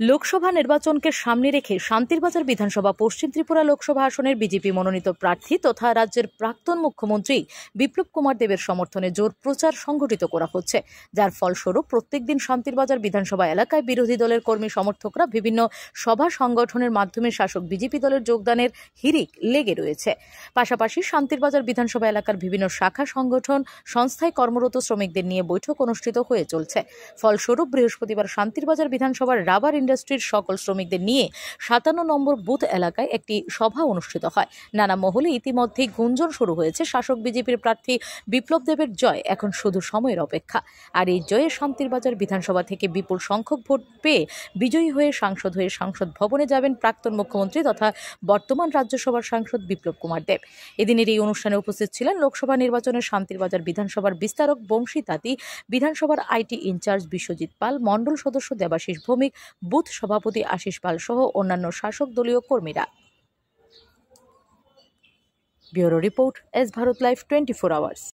লোকসভা নির্বাচনকে সামনে রেখে শান্তিরবাজার বিধানসভা পশ্চিম ত্রিপুরা লোকসভা আসনের বিজেপি মনোনীত প্রার্থী তথা রাজ্যের প্রাক্তন মুখ্যমন্ত্রী বিপ্লব কুমার দেবের সমর্থনে জোর প্রচার সংগঠিত করা হচ্ছে, যার ফলস্বরূপ প্রত্যেকদিন শান্তিরবাজার বিধানসভা এলাকায় বিরোধী দলের কর্মী সমর্থকরা বিভিন্ন সভা সংগঠনের মাধ্যমে শাসক বিজেপি দলের যোগদানের হিড়িক লেগে রয়েছে। পাশাপাশি শান্তিরবাজার বিধানসভা এলাকার বিভিন্ন শাখা সংগঠন সংস্থায় কর্মরত শ্রমিকদের নিয়ে বৈঠক অনুষ্ঠিত হয়ে চলছে। ফলস্বরূপ বৃহস্পতিবার শান্তিরবাজার বিধানসভার রাবার ইন্ডাস্ট্রির সকল শ্রমিকদের নিয়ে 57 নম্বর বুথ এলাকায় একটি সভা অনুষ্ঠিত হয়। নানা মহলে ইতিমধ্যেই গুঞ্জন শুরু হয়েছে শাসক বিজেপির প্রার্থী বিপ্লব দেবের জয় এখন শুধু সময়ের অপেক্ষা। আর এই জয়ে শান্তিরবাজার বিধানসভা থেকে বিপুল সংখ্যক ভোট পেয়ে বিজয়ী হয়ে সংসদ ভবনে যাবেন প্রাক্তন মুখ্যমন্ত্রী তথা বর্তমান রাজ্যসভার সাংসদ বিপ্লব কুমার দেব। এদিনের এই অনুষ্ঠানে উপস্থিত ছিলেন লোকসভা নির্বাচনে শান্তিরবাজার বিধানসভার বিস্তারক বংশী তাঁতি, বিধানসভার আইটি ইনচার্জ বিশ্বজিৎ পাল, মণ্ডল সদস্য দেবাশিস ভৌমিক, বুথ সভাপতি আশিস পাল সহ অন্যান্য শাসক দলীয় কর্মীরা। Bureau report, S Bharat live 24 hours.